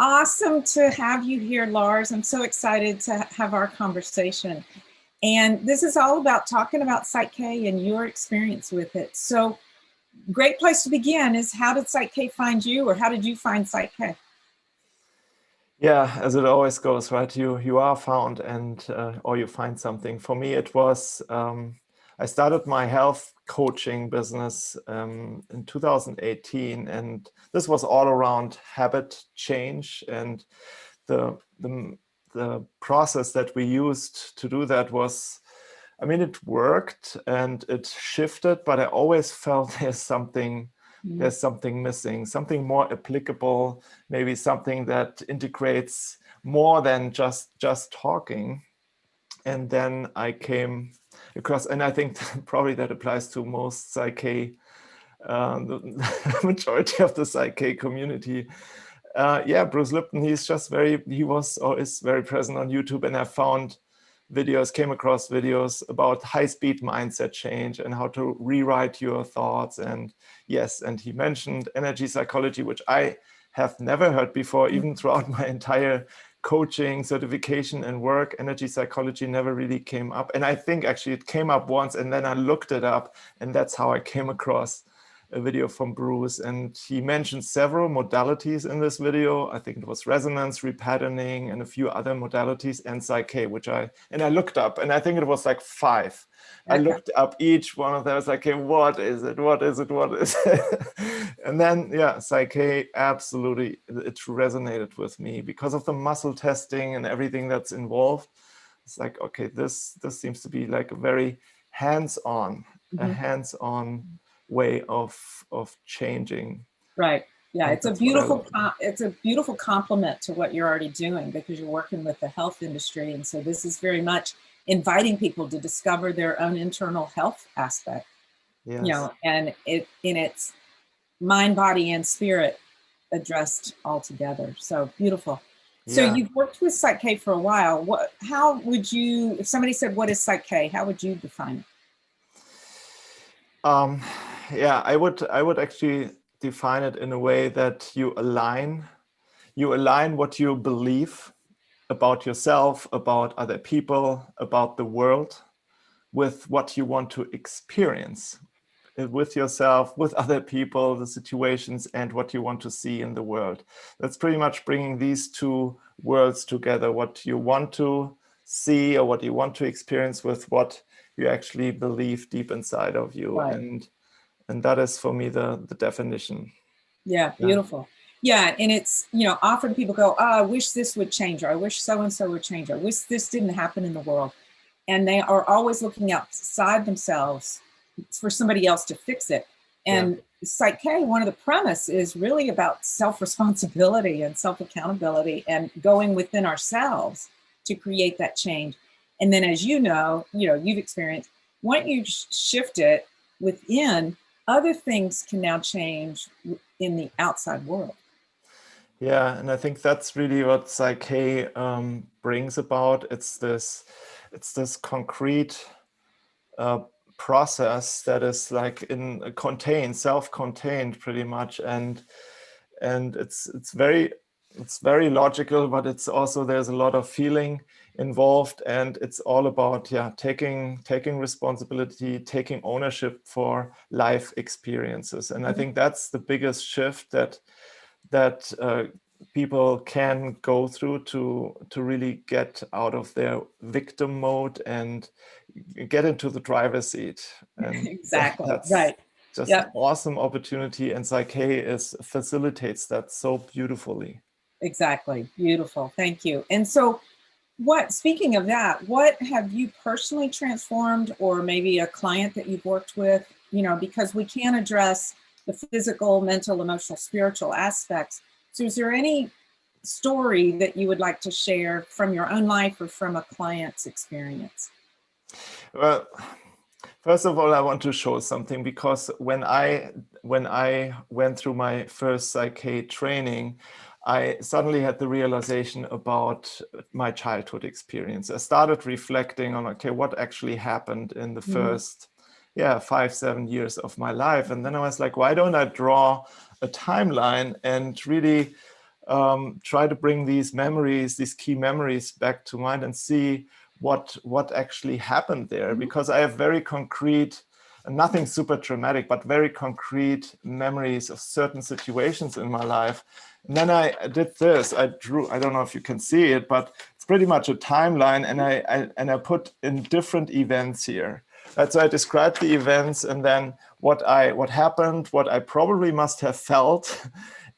Awesome to have you here, Lars. I'm so excited to have our conversation. And this is all about talking about PSYCH-K and your experience with it. So great place to begin is, how did PSYCH-K find you, or how did you find PSYCH-K? Yeah, as it always goes, right? You are found, and or you find something. For me, it was I started my health coaching business in 2018, and this was all around habit change. And the the process that we used to do that was, I mean, it worked and it shifted, but I always felt there's something missing, something more applicable, maybe something that integrates more than just talking. And then I came across, and I think probably that applies to most PSYCH-K, the majority of the PSYCH-K community. Yeah, Bruce Lipton, he was or is very present on YouTube, and I came across videos about high-speed mindset change and how to rewrite your thoughts. And yes, and he mentioned energy psychology, which I have never heard before, even throughout my entire coaching, certification, and work. Energy psychology never really came up. And I think actually it came up once, and then I looked it up, and that's how I came across a video from Bruce. And he mentioned several modalities in this video. I think it was resonance, repatterning, and a few other modalities, and PSYCH-K, I looked up, and I think it was like 5. Okay. I looked up each one of them. I was like, okay, what is it? What is it? What is it? And then, yeah, PSYCH-K, absolutely, it resonated with me because of the muscle testing and everything that's involved. It's like, okay, this seems to be like a very hands-on, a hands-on way of changing. Right. Yeah, it's a beautiful complement to what you're already doing, because you're working with the health industry, and so this is very much inviting people to discover their own internal health aspect. Yes. You know, and it's mind, body, and spirit addressed all together. So beautiful. So yeah. You've worked with PSYCH-K for a while. How would you, if somebody said, what is PSYCH-K, how would you define it? Yeah, I would actually define it in a way that you align what you believe about yourself, about other people, about the world, with what you want to experience with yourself, with other people, the situations, and what you want to see in the world. That's pretty much bringing these two worlds together, what you want to see or what you want to experience with what you actually believe deep inside of you. Right. And that is, for me, the definition. Yeah, beautiful. Yeah, and it's, often people go, oh, I wish this would change, or I wish so-and-so would change, or I wish this didn't happen in the world. And they are always looking outside themselves for somebody else to fix it. And PSYCH-K, one of the premise is really about self-responsibility and self-accountability and going within ourselves to create that change. And then, as you've experienced, once you shift it within, other things can now change in the outside world. Yeah, and I think that's really what PSYCH-K brings about. It's this concrete process that is like self-contained pretty much, and it's very logical, but it's also, there's a lot of feeling involved, and it's all about taking responsibility, taking ownership for life experiences. And I think that's the biggest shift that people can go through to really get out of their victim mode and get into the driver's seat. And exactly. That's right. Just an awesome opportunity, and PSYCH-K facilitates that so beautifully. Exactly. Beautiful. Thank you. And so, speaking of that, what have you personally transformed, or maybe a client that you've worked with, because we can address the physical, mental, emotional, spiritual aspects. So is there any story that you would like to share from your own life or from a client's experience? Well, first of all, I want to show something, because when I went through my first PSYCH-K training, I suddenly had the realization about my childhood experience. I started reflecting on, okay, what actually happened in the first 5-7 years of my life. And then I was like, why don't I draw a timeline and really try to bring these memories, these key memories back to mind and see what actually happened there. Because I have very concrete, nothing super traumatic, but very concrete memories of certain situations in my life. And then I did this, I drew, I don't know if you can see it, but it's pretty much a timeline, and I put in different events here. Right, so I described the events, and then what happened, what I probably must have felt,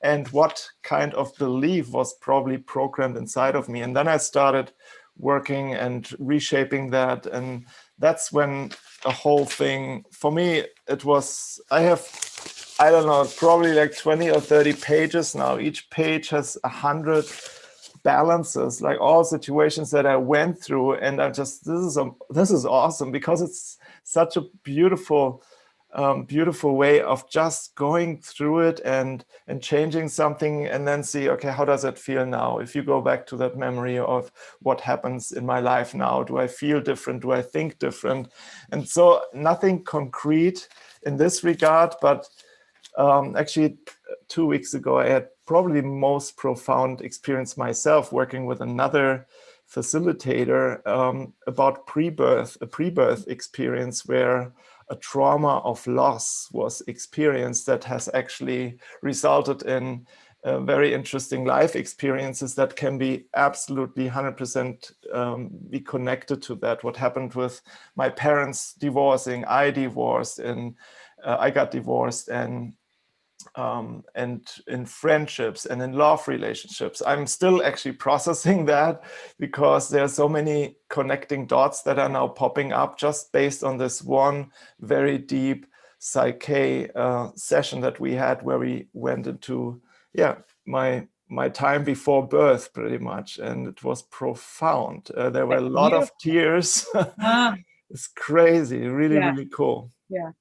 and what kind of belief was probably programmed inside of me. And then I started working and reshaping that. And that's when the whole thing, for me, it was, I have, I don't know, probably like 20 or 30 pages now. Each page has 100 balances, like all situations that I went through. And I just, this is awesome, because it's such a beautiful way of just going through it and changing something, and then see, okay, how does it feel now? If you go back to that memory of what happens in my life now, do I feel different? Do I think different? And so nothing concrete in this regard, but actually 2 weeks ago, I had probably the most profound experience myself working with another facilitator about a pre-birth experience where a trauma of loss was experienced that has actually resulted in very interesting life experiences that can be absolutely 100% be connected to that. What happened with my parents divorcing, I divorced, and I got divorced, and in friendships and in love relationships. I'm still actually processing that, because there are so many connecting dots that are now popping up just based on this one very deep PSYCH-K session that we had, where we went into, my time before birth, pretty much. And it was profound. There were a lot of tears. It's crazy, really, really cool. Yeah.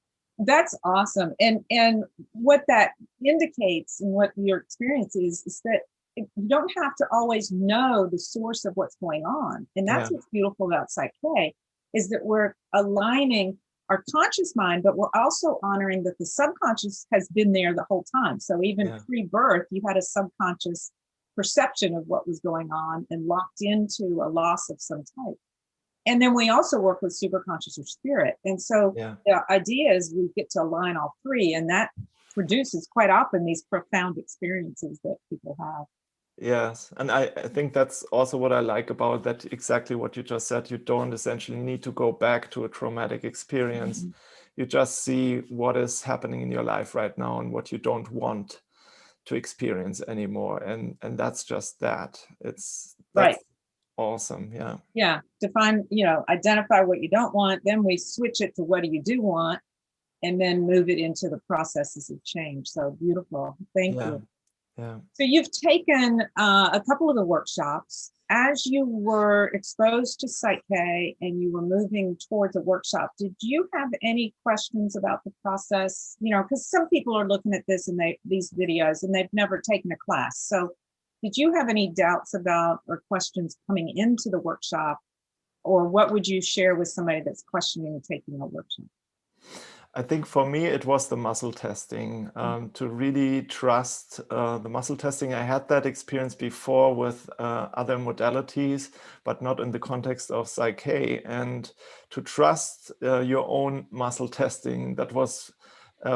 That's awesome. And what that indicates, and what your experience is that you don't have to always know the source of what's going on. And that's what's beautiful about PSYCH-K, is that we're aligning our conscious mind, but we're also honoring that the subconscious has been there the whole time. So even pre-birth, you had a subconscious perception of what was going on and locked into a loss of some type. And then we also work with superconscious or spirit. And so the idea is we get to align all three, and that produces quite often these profound experiences that people have. Yes. And I think that's also what I like about that, exactly what you just said. You don't essentially need to go back to a traumatic experience. You just see what is happening in your life right now and what you don't want to experience anymore. And that's just that. That's awesome. Define, identify what you don't want, then we switch it to what do you do want, and then move it into the processes of change. So beautiful. Thank you. So you've taken a couple of the workshops. As you were exposed to PSYCH-K and you were moving towards a workshop, did you have any questions about the process? Because some people are looking at this and these videos and they've never taken a class. So did you have any doubts about or questions coming into the workshop, or what would you share with somebody that's questioning taking a workshop? I think for me, it was the muscle testing, to really trust the muscle testing. I had that experience before with other modalities, but not in the context of PSYCH-K. And to trust your own muscle testing, that was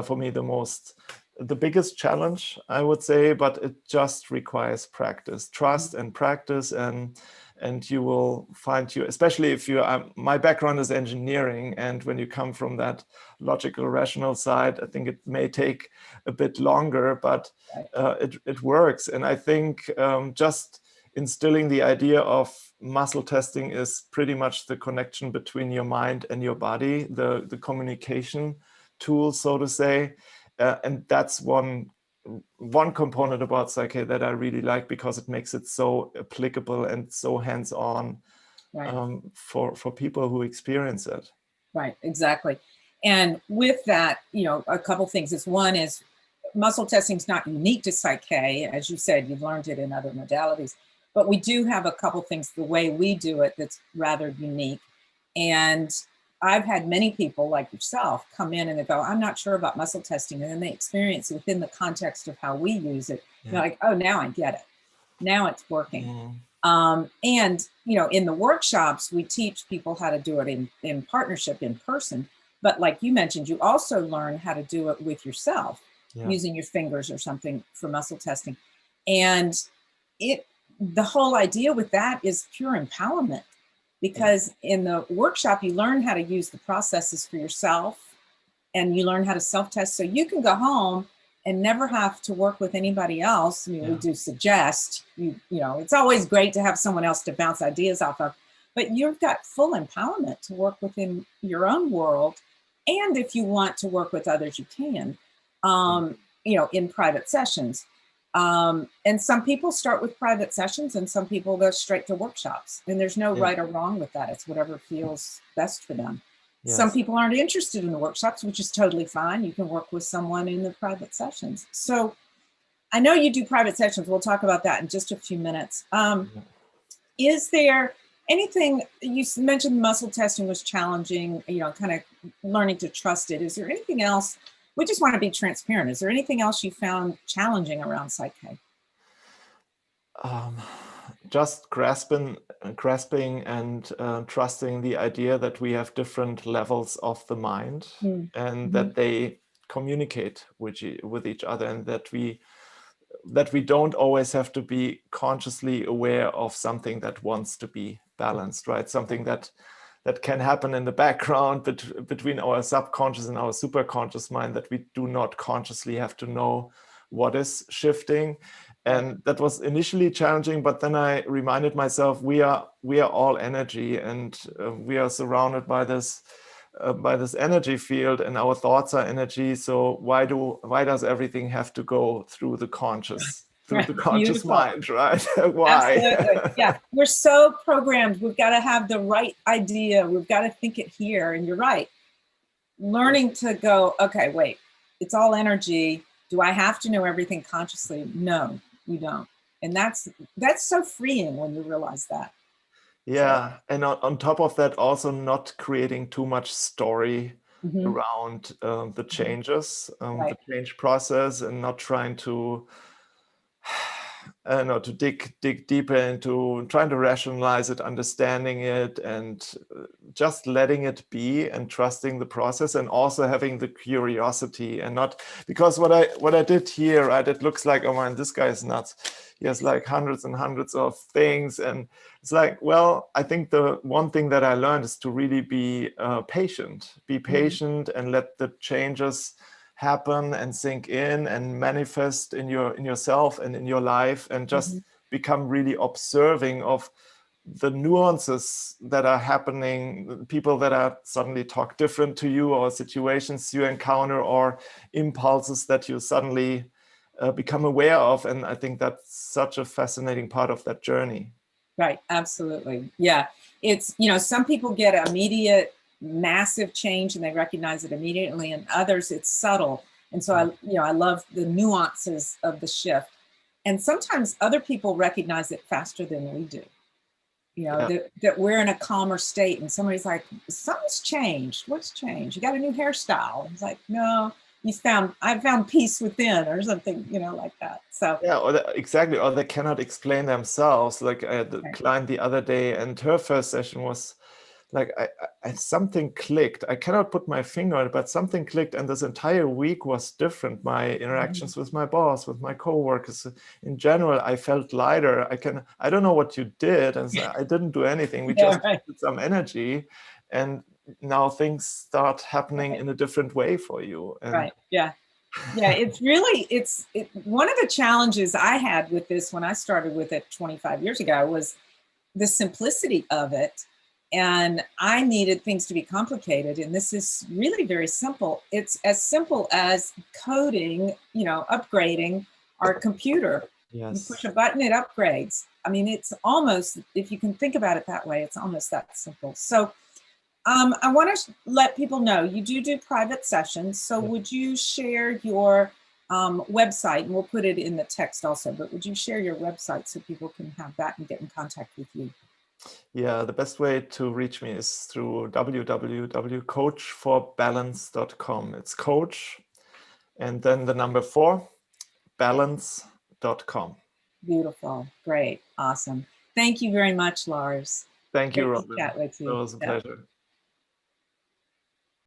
for me the biggest challenge, I would say, but it just requires practice, trust and practice, and you will find especially if my background is engineering, and when you come from that logical, rational side, I think it may take a bit longer, but it works. And I think just instilling the idea of muscle testing is pretty much the connection between your mind and your body, the communication tool, so to say. And that's one component about PSYCH-K that I really like, because it makes it so applicable and so hands-on for people who experience it. Right, exactly. And with that, a couple things. One is muscle testing is not unique to PSYCH-K. As you said, you've learned it in other modalities, but we do have a couple things the way we do it that's rather unique. And I've had many people like yourself come in and they go, I'm not sure about muscle testing. And then they experience it within the context of how we use it. They're like, oh, now I get it. Now it's working. Mm. And, you know, in the workshops, we teach people how to do it in partnership, in person. But like you mentioned, you also learn how to do it with yourself, Yeah. using your fingers or something for muscle testing. And the whole idea with that is pure empowerment, because in the workshop, you learn how to use the processes for yourself, and you learn how to self-test, so you can go home and never have to work with anybody else. I mean, we do suggest, you know, it's always great to have someone else to bounce ideas off of, but you've got full empowerment to work within your own world. And if you want to work with others, you can, you know, in private sessions. And some people start with private sessions and some people go straight to workshops, and there's no right or wrong with that. It's whatever feels best for them. Some people aren't interested in the workshops, which is totally fine. You can work with someone in the private sessions. So I know you do private sessions. We'll talk about that in just a few minutes. Is there anything, you mentioned muscle testing was challenging, you know, kind of learning to trust it. Is there anything else? We just want to be transparent. Is there anything else you found challenging around PSYCH-K? Just grasping and trusting the idea that we have different levels of the mind, and that they communicate with each other, and that we don't always have to be consciously aware of something that wants to be balanced, right? Something that can happen in the background between our subconscious and our superconscious mind, that we do not consciously have to know what is shifting. And that was initially challenging, but then I reminded myself, we are all energy, and we are surrounded by this energy field, and our thoughts are energy. So why does everything have to go through the conscious mind, right? Why? Absolutely. Yeah, we're so programmed. We've got to have the right idea. We've got to think it here. And you're right. Learning to go, okay, wait, it's all energy. Do I have to know everything consciously? No, you don't. And that's so freeing when you realize that. Yeah. And on top of that, also not creating too much story around the changes, the change process, and not trying to, I don't know, to dig deeper into trying to rationalize it, understanding it, and just letting it be and trusting the process, and also having the curiosity, and not, because what I did here, right, it looks like, oh man, this guy is nuts. He has like hundreds and hundreds of things, and it's like, well, I think the one thing that I learned is to really be patient, and let the changes happen and sink in and manifest in yourself and in your life, and just become really observing of the nuances that are happening, people that are suddenly talk different to you, or situations you encounter, or impulses that you suddenly become aware of. And I think that's such a fascinating part of that journey. Right. Absolutely. Yeah. It's, you know, some people get immediate massive change and they recognize it immediately, and others it's subtle. And so I love the nuances of the shift. And sometimes other people recognize it faster than we do. You know, that we're in a calmer state, and somebody's like, something's changed. What's changed? You got a new hairstyle. It's like, no, I found peace within, or something, you know, like that. So yeah, exactly. Or they cannot explain themselves. Like I had a client the other day, and her first session was like, I something clicked. I cannot put my finger on it, but something clicked, and this entire week was different. My interactions with my boss, with my coworkers, in general, I felt lighter. I don't know what you did, and I didn't do anything. We just put some energy, and now things start happening in a different way for you. And yeah, it's really, one of the challenges I had with this when I started with it 25 years ago was the simplicity of it. And I needed things to be complicated. And this is really very simple. It's as simple as coding, you know, upgrading our computer. You push a button, it upgrades. I mean, it's almost, if you can think about it that way, it's almost that simple. So I want to let people know you do private sessions. So would you share your website, and we'll put it in the text also, but would you share your website so people can have that and get in contact with you? Yeah, the best way to reach me is through www.coachforbalance.com. It's coach and then the number 4, balance.com. Beautiful. Great. Awesome. Thank you very much, Lars. Thank you, Great to Robin. chat with It you. was a Yeah. pleasure.